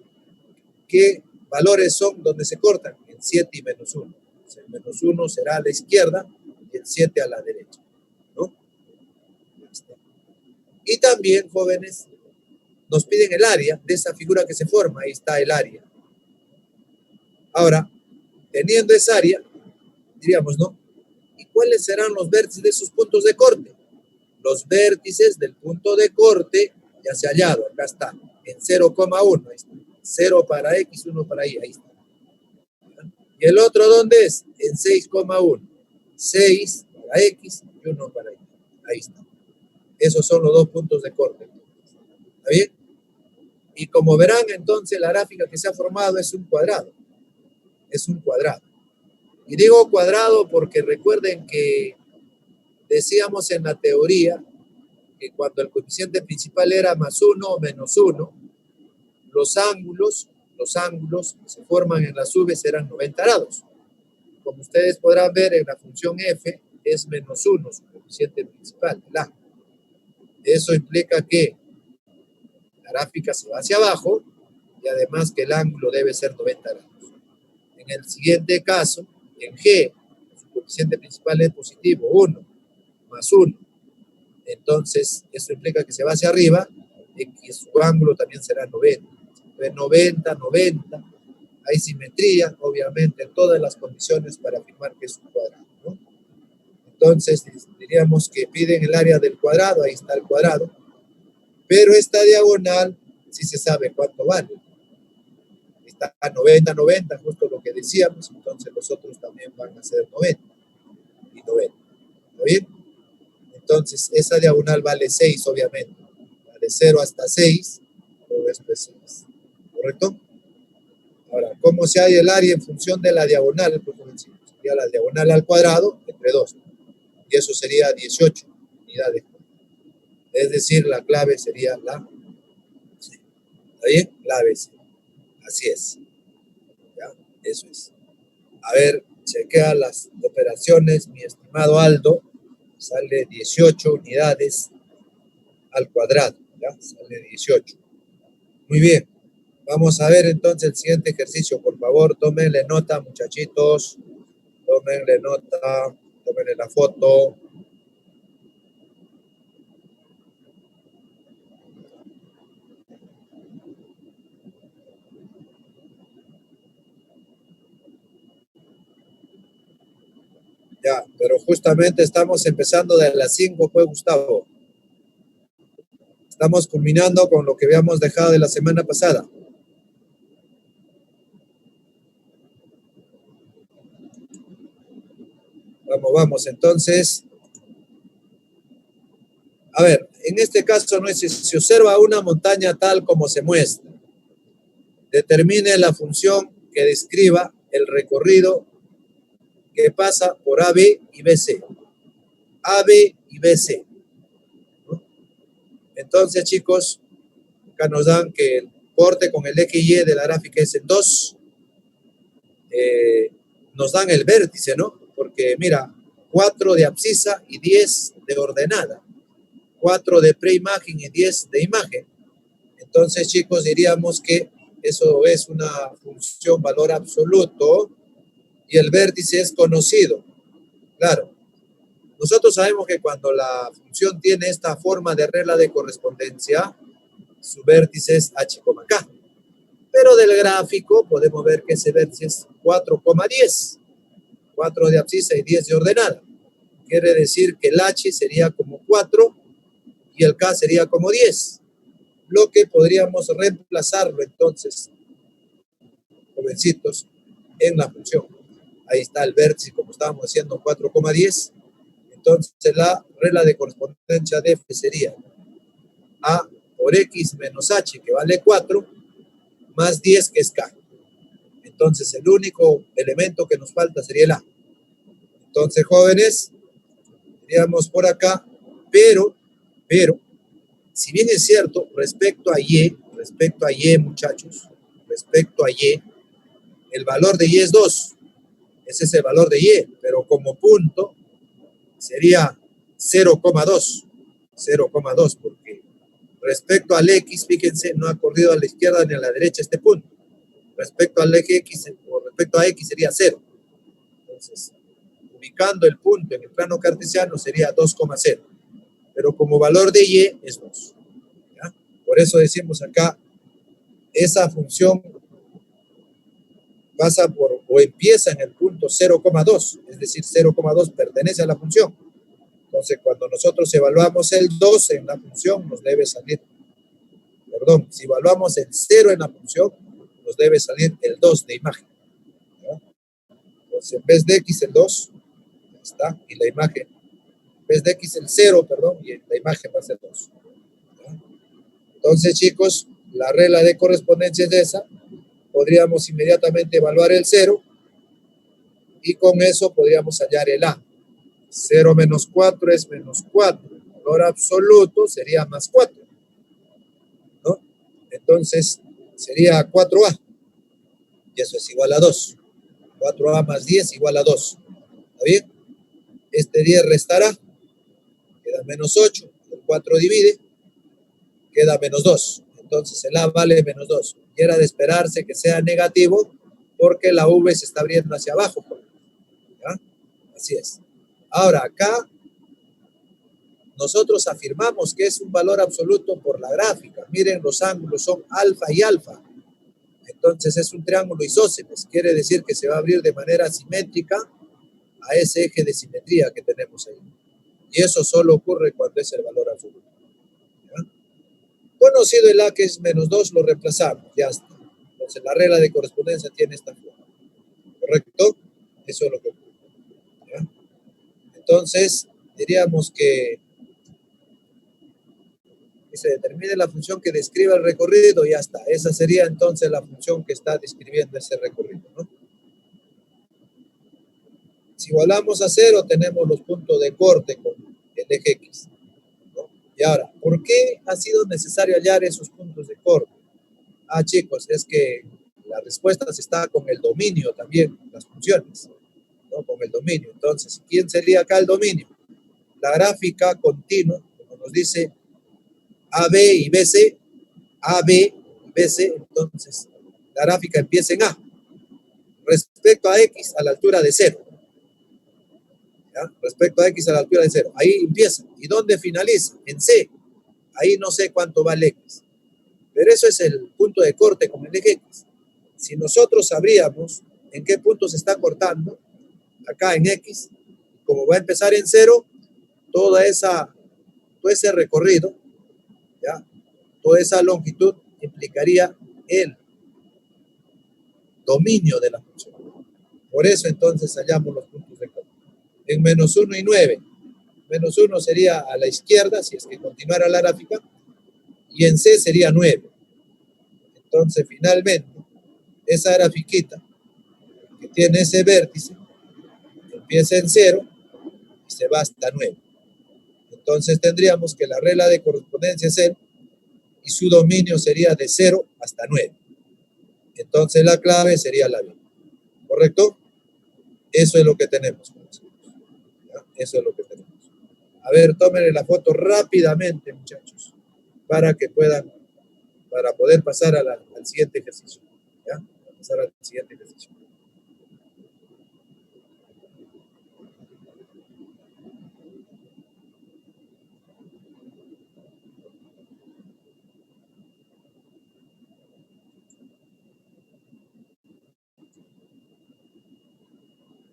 ¿Qué valores son donde se cortan? En 7 y menos 1. El menos 1 será a la izquierda y el 7 a la derecha, ¿no? Y también, jóvenes, nos piden el área de esa figura que se forma. Ahí está el área. Ahora, teniendo esa área, diríamos, ¿no? ¿Y cuáles serán los vértices de esos puntos de corte? Los vértices del punto de corte ya se ha hallado. Acá está, en 0,1. Ahí está. 0 para X, 1 para Y. Ahí está. ¿Y el otro dónde es? En 6,1. 6 para X y 1 para Y. Ahí está. Esos son los dos puntos de corte. ¿Está bien? Y como verán, entonces, la gráfica que se ha formado es un cuadrado. Es un cuadrado. Y digo cuadrado porque recuerden que decíamos en la teoría que cuando el coeficiente principal era más 1 o menos 1, los ángulos que se forman en las uves eran 90 grados. Como ustedes podrán ver, en la función f es menos 1, su coeficiente principal, el ángulo. Eso implica que la gráfica se va hacia abajo y además que el ángulo debe ser 90 grados. En el siguiente caso, en G, su coeficiente principal es positivo, 1, más 1. Entonces, eso implica que se va hacia arriba y que su ángulo también será 90. De 90, 90. Hay simetría, obviamente, en todas las condiciones para afirmar que es un cuadrado, ¿no? Entonces, diríamos que piden el área del cuadrado, ahí está el cuadrado, pero esta diagonal sí se sabe cuánto vale. Está a 90, 90, justo lo que decíamos, entonces los otros también van a ser 90 y 90. ¿Está bien? Entonces, esa diagonal vale 6, obviamente. De 0 hasta 6, todo esto es 6. ¿Correcto? Ahora, ¿cómo se halla el área en función de la diagonal? Pues sería la diagonal al cuadrado entre 2. Y eso sería 18 unidades. Es decir, la clave sería la C. ¿Está bien? Clave C. Así es. ¿Ya? Eso es. A ver, chequea las operaciones, mi estimado Aldo. Sale 18 unidades al cuadrado. ¿Ya? Sale 18. Muy bien. Vamos a ver entonces el siguiente ejercicio. Por favor, tómenle nota, muchachitos. Tómenle nota. Tómenle la foto. Ya, pero justamente estamos empezando de las 5, pues, Gustavo. Estamos culminando con lo que habíamos dejado de la semana pasada. Vamos. Entonces, a ver, en este caso no es si se observa una montaña tal como se muestra. Determine la función que describa el recorrido que pasa por AB y BC. AB y BC. ¿No? Entonces, chicos, acá nos dan que el corte con el XY de la gráfica es en 2. Nos dan el vértice, ¿no? Porque mira, 4 de abscisa y 10 de ordenada. 4 de preimagen y 10 de imagen. Entonces, chicos, diríamos que eso es una función valor absoluto y el vértice es conocido. Claro, nosotros sabemos que cuando la función tiene esta forma de regla de correspondencia, su vértice es h, k. Pero del gráfico podemos ver que ese vértice es 4,10. 4 de abscisa y 10 de ordenada. Quiere decir que el h sería como 4 y el k sería como 10. Lo que podríamos reemplazarlo entonces, jovencitos, en la función. Ahí está el vértice, como estábamos haciendo, 4,10. Entonces la regla de correspondencia de f sería a por x menos h, que vale 4, más 10, que es k. Entonces el único elemento que nos falta sería el a. Entonces, jóvenes, diríamos por acá, pero, si bien es cierto, respecto a y, muchachos, respecto a y, el valor de y es 2. Ese es el valor de y, pero como punto sería 0,2. 0,2, porque respecto al x, fíjense, no ha corrido a la izquierda ni a la derecha este punto. Respecto al eje x, o respecto a x sería 0. Entonces, ubicando el punto en el plano cartesiano sería 2,0. Pero como valor de y es 2. ¿Ya? Por eso decimos acá, esa función pasa por o empieza en el punto 0,2, es decir, 0,2 pertenece a la función. Entonces, cuando nosotros evaluamos el 2 en la función, nos debe salir, si evaluamos el 0 en la función, nos debe salir el 2 de imagen. ¿Ya? Entonces, en vez de x, el 2, ya está, y la imagen, en vez de x, el 0, y la imagen va a ser 2. ¿Ya? Entonces, chicos, la regla de correspondencia es esa. Podríamos inmediatamente evaluar el 0 y con eso podríamos hallar el a. 0 menos 4 es menos 4. El valor absoluto sería más 4. ¿No? Entonces, sería 4a. Y eso es igual a 2. 4a más 10 igual a 2. ¿Está bien? Este 10 restará. Queda menos 8. El 4 divide. Queda menos 2. Entonces, el a vale menos 2. Y era de esperarse que sea negativo porque la v se está abriendo hacia abajo. ¿Ya? Así es. Ahora, acá nosotros afirmamos que es un valor absoluto por la gráfica. Miren, los ángulos son alfa y alfa. Entonces es un triángulo isósceles. Quiere decir que se va a abrir de manera simétrica a ese eje de simetría que tenemos ahí. Y eso solo ocurre cuando es el valor absoluto. ¿Ya? Conocido el a, que es menos 2, lo reemplazamos. Ya está. Entonces la regla de correspondencia tiene esta forma. ¿Correcto? Eso es lo que ocurre. ¿Ya? Entonces, diríamos que se determine la función que describa el recorrido y ya está. Esa sería entonces la función que está describiendo ese recorrido, ¿no? Si igualamos a 0, tenemos los puntos de corte con el eje X, ¿no? Y ahora, ¿por qué ha sido necesario hallar esos puntos de corte? Ah, chicos, es que la respuesta está con el dominio también, las funciones, ¿no? Con el dominio. Entonces, ¿quién sería acá el dominio? La gráfica continua, como nos dice AB y BC, AB y BC, entonces la gráfica empieza en A, respecto a X a la altura de 0. ¿Ya? Respecto a X a la altura de 0. Ahí empieza. ¿Y dónde finaliza? En C. Ahí no sé cuánto vale X. Pero eso es el punto de corte con el eje X. Si nosotros sabríamos en qué punto se está cortando, acá en X, como va a empezar en 0, todo ese recorrido, ¿ya? Toda esa longitud implicaría el dominio de la función. Por eso entonces hallamos los puntos de corte. En -1 y 9. -1 sería a la izquierda, si es que continuara la gráfica, y en C sería 9. Entonces, finalmente, esa grafiquita que tiene ese vértice empieza en 0 y se va hasta 9. Entonces, tendríamos que la regla de correspondencia es 0 y su dominio sería de 0 hasta 9. Entonces, la clave sería la B. ¿Correcto? Eso es lo que tenemos. ¿Ya? Eso es lo que tenemos. A ver, tómenle la foto rápidamente, muchachos, para poder pasar al siguiente ejercicio. ¿Ya? Pasar al siguiente ejercicio.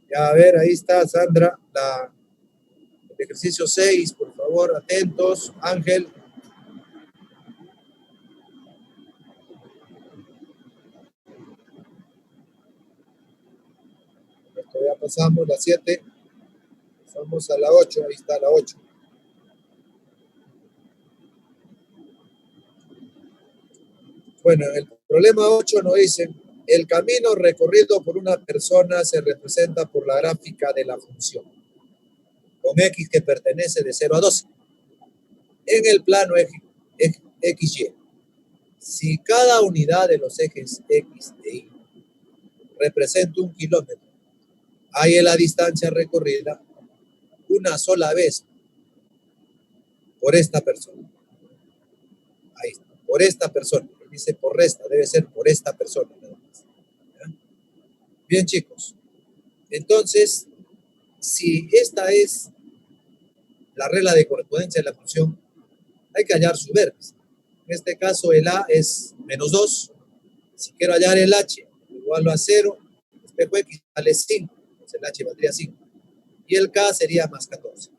Ya, a ver, ahí está Sandra, el ejercicio 6, por favor, atentos. Ángel. Esto ya pasamos la 7, pasamos a la 8, ahí está la 8. Bueno, el problema 8 nos dice, el camino recorrido por una persona se representa por la gráfica de la función, con X que pertenece de 0 a 12, en el plano XY. Si cada unidad de los ejes X e Y representa 1 kilómetro, hay la distancia recorrida una sola vez por esta persona. Ahí está, por esta persona. Dice por resta, debe ser por esta persona. ¿Ya? Bien, chicos. Entonces, si esta es la regla de correspondencia de la función, hay que hallar su vértice. En este caso, el A es -2. Si quiero hallar el H, igual a 0, espejo X vale 5, entonces el H valdría 5. Y el K sería más 14.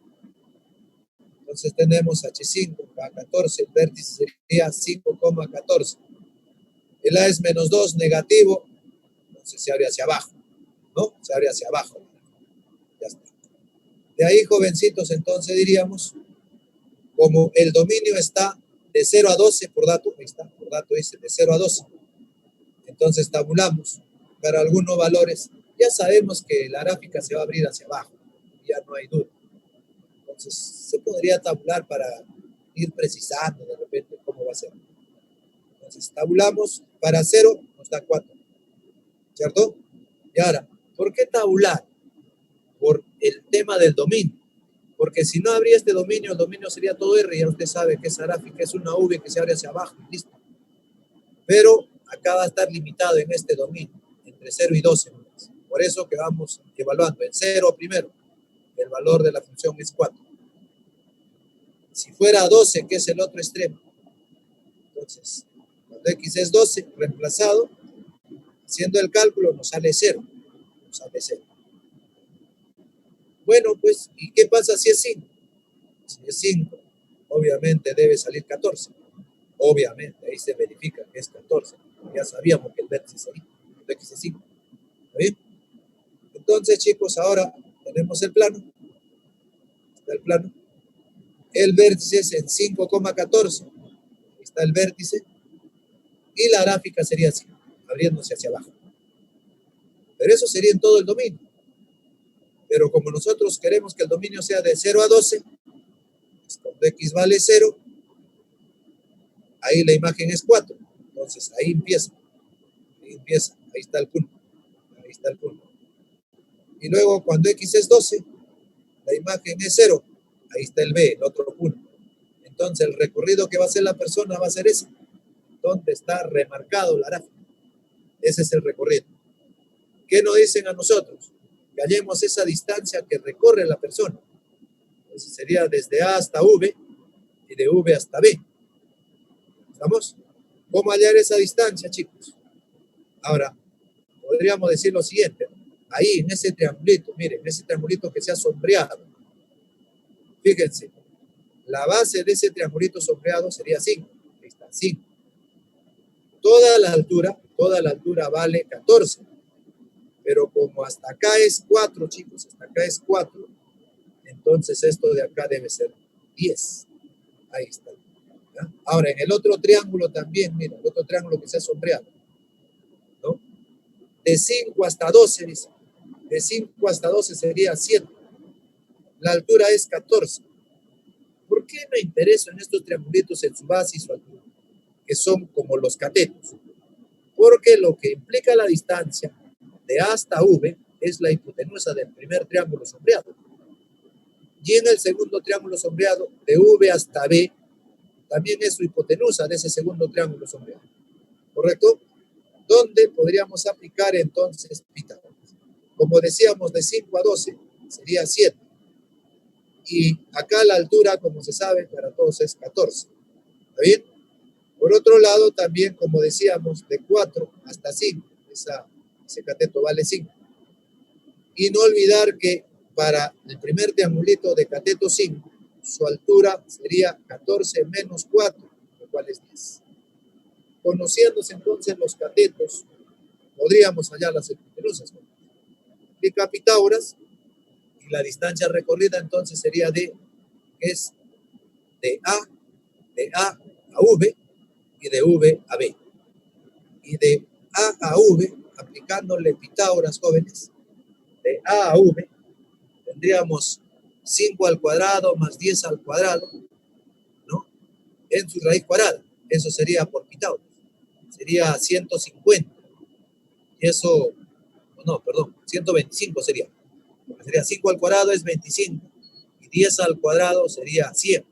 Entonces tenemos H5, K14, el vértice sería 5,14. El A es -2, negativo, entonces se abre hacia abajo, ¿no? Se abre hacia abajo. Ya está. De ahí, jovencitos, entonces diríamos, como el dominio está de 0 a 12, por dato, ahí está, por dato dice de 0 a 12. Entonces tabulamos para algunos valores. Ya sabemos que la gráfica se va a abrir hacia abajo, ya no hay duda. Entonces se podría tabular para ir precisando de repente cómo va a ser. Entonces tabulamos para 0, nos da 4, ¿cierto? Y ahora, ¿por qué tabular? Por el tema del dominio. Porque si no habría este dominio, el dominio sería todo R, y ya usted sabe que esa gráfica es una V que se abre hacia abajo, listo. Pero acá va a estar limitado en este dominio, entre 0 y 12. Por eso que vamos evaluando en 0 primero, el valor de la función es 4. Si fuera 12, que es el otro extremo, entonces, cuando X es 12, reemplazado, haciendo el cálculo nos sale 0. Nos sale 0. Bueno, pues, ¿y qué pasa si es 5? Si es 5, obviamente debe salir 14. Obviamente, ahí se verifica que es 14. Ya sabíamos que el vértice es ahí, el X es 5. ¿Está bien? Entonces, chicos, ahora tenemos el plano. está el plano. El vértice es en 5,14. Ahí está el vértice. Y la gráfica sería así, abriéndose hacia abajo. Pero eso sería en todo el dominio. Pero como nosotros queremos que el dominio sea de 0 a 12, pues cuando x vale 0, ahí la imagen es 4. Entonces ahí empieza. Ahí está el punto. Ahí está el punto. Y luego cuando x es 12, la imagen es 0. Ahí está el B, el otro punto. Entonces el recorrido que va a hacer la persona va a ser ese, donde está remarcado la gráfica. Ese es el recorrido. ¿Qué nos dicen a nosotros? Que hallemos esa distancia que recorre la persona. Entonces sería desde A hasta V y de V hasta B. ¿Estamos? ¿Cómo hallar esa distancia, chicos? Ahora, podríamos decir lo siguiente. Ahí, en ese triangulito, miren, ese triangulito que se ha sombreado. Fíjense, la base de ese triangulito sombreado sería 5. Ahí está, 5. Toda la altura vale 14. Pero como hasta acá es 4, chicos, hasta acá es 4, entonces esto de acá debe ser 10. Ahí está. ¿Ya? Ahora, en el otro triángulo también, mira, el otro triángulo que se ha sombreado, ¿no? De 5 hasta 12, dice. De 5 hasta 12 sería 7. La altura es 14. ¿Por qué me intereso en estos triangulitos en su base y su altura? Que son como los catetos. Porque lo que implica la distancia de A hasta V es la hipotenusa del primer triángulo sombreado. Y en el segundo triángulo sombreado, de V hasta B, también es su hipotenusa de ese segundo triángulo sombreado. ¿Correcto? ¿Dónde podríamos aplicar entonces Pitágoras? Como decíamos, de 5 a 12 sería 7. Y acá la altura, como se sabe, para todos es 14. ¿Está bien? Por otro lado, también, como decíamos, de 4 hasta 5, ese cateto vale 5. Y no olvidar que para el primer triangulito de cateto 5, su altura sería 14 menos 4, lo cual es 10. Conociéndose entonces los catetos, podríamos hallar las hipotenusas. Aplica Pitágoras y la distancia recorrida entonces sería es de A a V y de V a B. Y de A a V, aplicándole Pitágoras, jóvenes, de A a V, tendríamos 5 al cuadrado más 10 al cuadrado, ¿no? En su raíz cuadrada. Eso sería por Pitágoras. Sería 150. Y eso, no, perdón, 125 sería. Porque sería 5 al cuadrado es 25. Y 10 al cuadrado sería 100.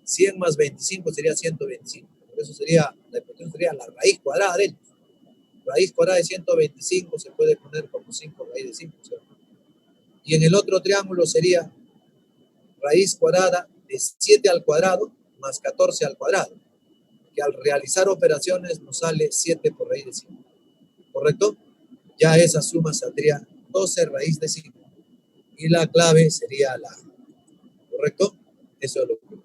100 más 25 sería 125. Por eso sería, la hipotenusa sería la raíz cuadrada de ellos. Raíz cuadrada de 125 se puede poner como 5 raíz de 5. ¿Cierto? Y en el otro triángulo sería raíz cuadrada de 7 al cuadrado más 14 al cuadrado, que al realizar operaciones nos sale 7 por raíz de 5. ¿Correcto? Ya esa suma saldría 12 raíz de 5. Y la clave sería la A. ¿Correcto? Eso es lo que...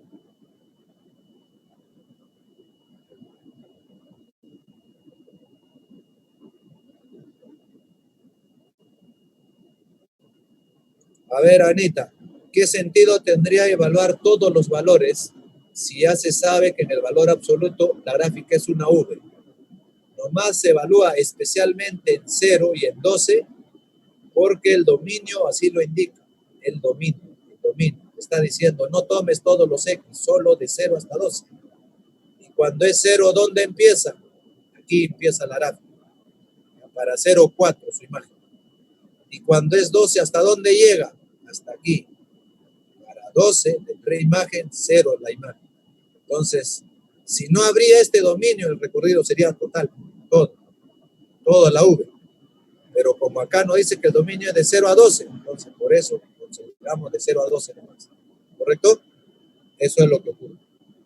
A ver, Anita, ¿qué sentido tendría evaluar todos los valores si ya se sabe que en el valor absoluto la gráfica es una V? Nomás se evalúa especialmente en 0 y en 12 porque el dominio así lo indica. El dominio está diciendo no tomes todos los X, solo de 0 hasta 12. Y cuando es 0, ¿dónde empieza? Aquí empieza la gráfica. Para 0, 4 su imagen. Y cuando es 12, ¿hasta dónde llega? Hasta aquí. Para 12, de preimagen, 0 la imagen. Entonces, si no habría este dominio, el recorrido sería total. Toda la V. Pero como acá nos dice que el dominio es de 0 a 12, entonces por eso consideramos de 0 a 12 nomás. ¿Correcto? Eso es lo que ocurre.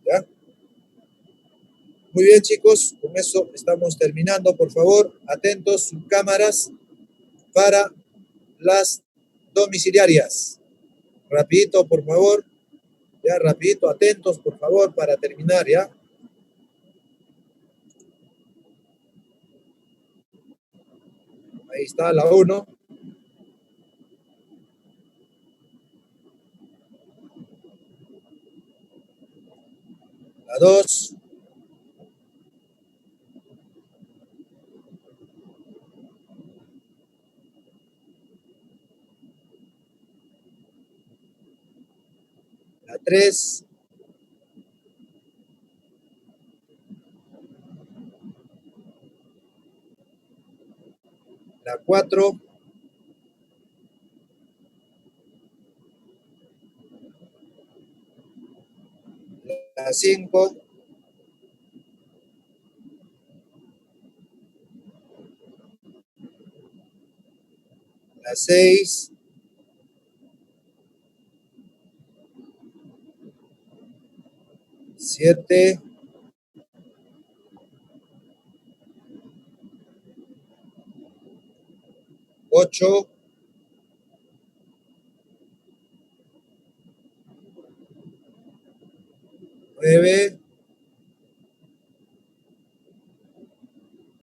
¿Ya? Muy bien, chicos, con eso estamos terminando. Por favor, atentos sus cámaras para las domiciliarias. Rapidito, por favor. Ya, rapidito, atentos, por favor, para terminar, ¿ya? Ahí está la 1. La 2, la 3, la 4, la 5, la 6, siete, 8, 9,